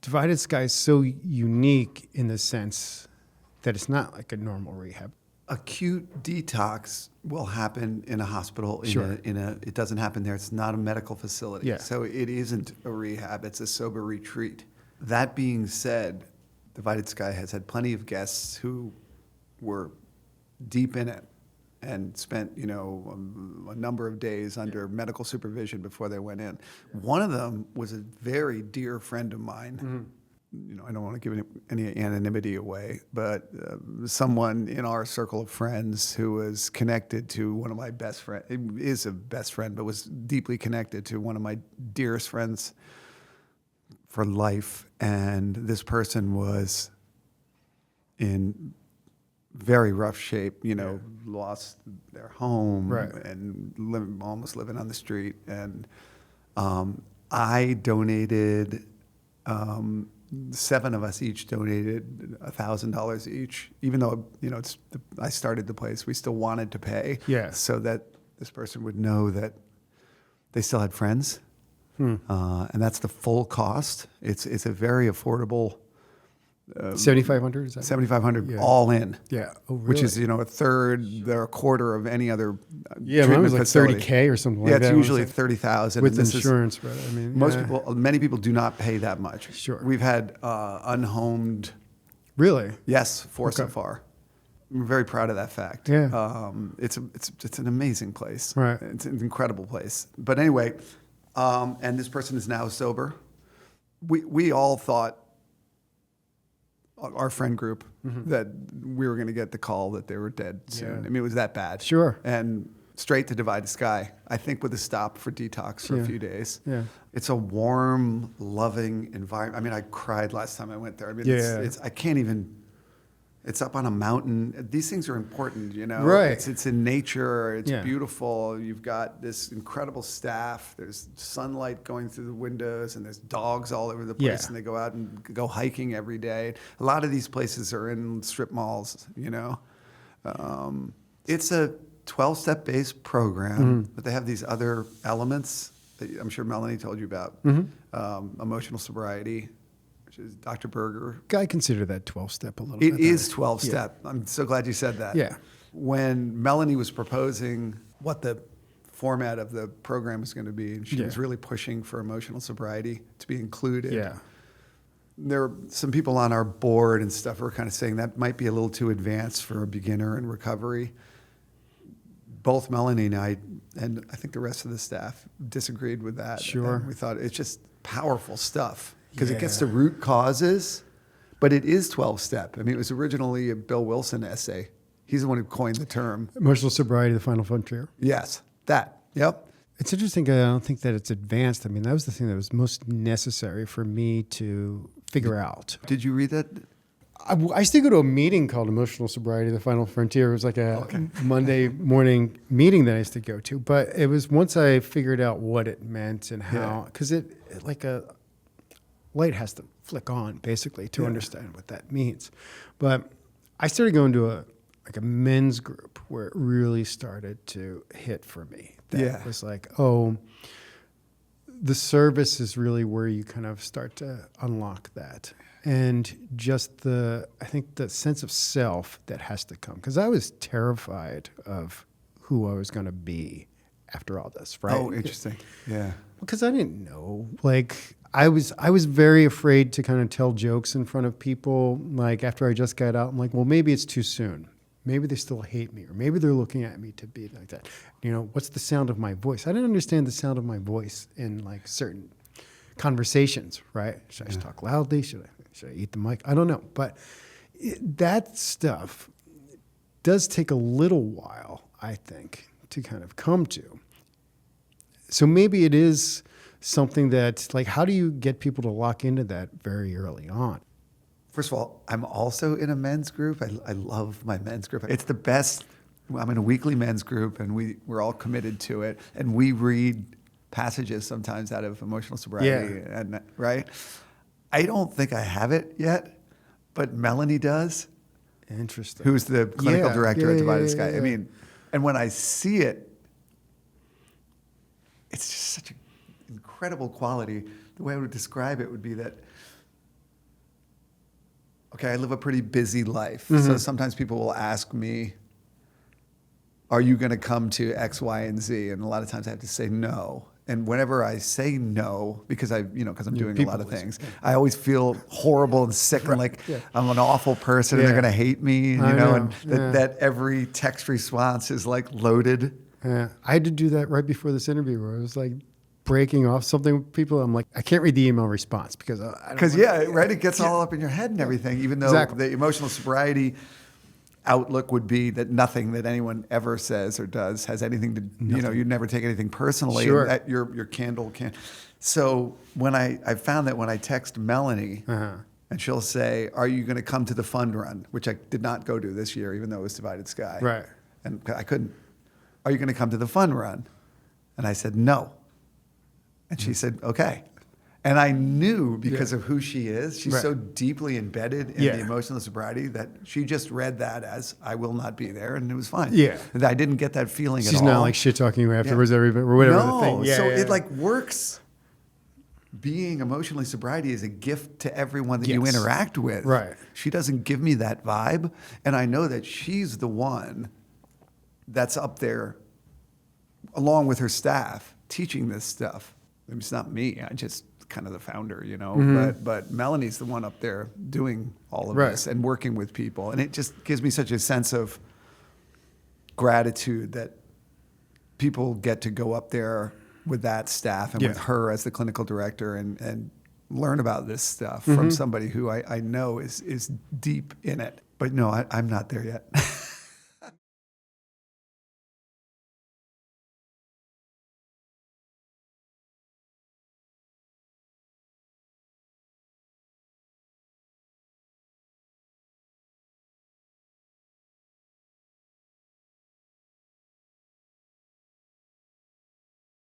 Divided Sky is so unique in the sense that it's not like a normal rehab. Acute detox will happen in a hospital. It doesn't happen there. It's not a medical facility. Yeah. So it isn't a rehab. It's a sober retreat. That being said, Divided Sky has had plenty of guests who were deep in it and spent, a number of days under medical supervision before they went in. One of them was a very dear friend of mine. Mm-hmm. I don't want to give any anonymity away, but someone in our circle of friends who was connected to one of my best friends, is a best friend, but was deeply connected to one of my dearest friends for life. And this person was in very rough shape, lost their home and almost living on the street. And I donated... 7 of us each donated $1,000 each, even though, I started the place, we still wanted to pay so that this person would know that they still had friends. And that's the full cost. It's a very affordable. $7,500 is that? $7,500 all in. Yeah. Oh, really? Which is, a third or a quarter of any other mine was like facility. $30K or something like that. Yeah, it's usually $30,000 with insurance, but many people do not pay that much. Sure. We've had unhomed. Really? Yes, so far. I'm very proud of that fact. Yeah. It's an amazing place. Right. It's an incredible place. But anyway, and this person is now sober. We all thought, our friend group, that we were going to get the call that they were dead soon. Yeah. I mean, it was that bad. Sure. And straight to Divided Sky, I think with a stop for detox for a few days. Yeah. It's a warm, loving environment. I mean, I cried last time I went there. I mean, I can't even... It's up on a mountain. These things are important, Right. It's in nature. It's beautiful. You've got this incredible staff. There's sunlight going through the windows, and there's dogs all over the place, and they go out and go hiking every day. A lot of these places are in strip malls, It's a 12-step based program, but they have these other elements that I'm sure Melanie told you about. Emotional sobriety, which is Dr. Berger. I consider that 12-step a little bit. It is 12-step. Yeah. I'm so glad you said that. Yeah. When Melanie was proposing what the format of the program was going to be, and she was really pushing for emotional sobriety to be included. Yeah. There were some people on our board and stuff who were kind of saying that might be a little too advanced for a beginner in recovery. Both Melanie and I think the rest of the staff disagreed with that. Sure. And we thought it's just powerful stuff. Because it gets to root causes, but it is 12-step. I mean, it was originally a Bill Wilson essay. He's the one who coined the term. Emotional sobriety, the final frontier. Yes, that. Yep. It's interesting. I don't think that it's advanced. I mean, that was the thing that was most necessary for me to figure out. Did you read that? I used to go to a meeting called Emotional Sobriety, the Final Frontier. It was like a Monday morning meeting that I used to go to. But it was once I figured out what it meant and how, because it like a light has to flick on basically to understand what that means. But I started going to a men's group where it really started to hit for me. That was like, the service is really where you kind of start to unlock that. And just I think the sense of self that has to come. Because I was terrified of who I was going to be after all this, right? Oh, interesting. Yeah. Because I didn't know. Like, I was very afraid to kind of tell jokes in front of people. Like, after I just got out, I'm like, well, maybe it's too soon. Maybe they still hate me, or maybe they're looking at me to be like that. What's the sound of my voice? I didn't understand the sound of my voice in like certain conversations, right? Should I talk loudly? Should I eat the mic? I don't know. But that stuff does take a little while, I think, to kind of come to. So maybe it is something that, like, how do you get people to lock into that very early on? First of all, I'm also in a men's group. I love my men's group. It's the best. I'm in a weekly men's group, and we're all committed to it. And we read passages sometimes out of emotional sobriety. And right? I don't think I have it yet, but Melanie does. Interesting. Who's the clinical director at Divided Sky. I mean, and when I see it, it's just such an incredible quality. The way I would describe it would be that okay, I live a pretty busy life. So sometimes people will ask me, are you going to come to X, Y, and Z? And a lot of times I have to say no. And whenever I say no, because because I'm doing a lot of things, I always feel horrible and sick and like I'm an awful person and they're going to hate me. And, and that every text response is like loaded. Yeah. I had to do that right before this interview where I was like breaking off something with people. I'm like, I can't read the email response because it gets all up in your head and everything, even though the emotional sobriety outlook would be that nothing that anyone ever says or does has anything to, you'd never take anything personally. Sure. And that your candle can. So when I found that when I text Melanie and she'll say, are you going to come to the fund run? Which I did not go to this year, even though it was Divided Sky. Right. And I couldn't. Are you going to come to the fund run? And I said, no. And she said, okay. And I knew because of who she is, she's so deeply embedded in the emotional sobriety that she just read that as I will not be there, and it was fine. Yeah. And I didn't get that feeling at all. She's not like shit talking you afterwards or whatever the thing. Yeah, so it like works. Being emotionally sobriety is a gift to everyone that you interact with. Right. She doesn't give me that vibe, and I know that she's the one that's up there along with her staff teaching this stuff. I mean, it's not me. I just kind of the founder, but Melanie's the one up there doing all of this and working with people. And it just gives me such a sense of gratitude that people get to go up there with that staff and with her as the clinical director and learn about this stuff from somebody who I know is deep in it. But no, I'm not there yet.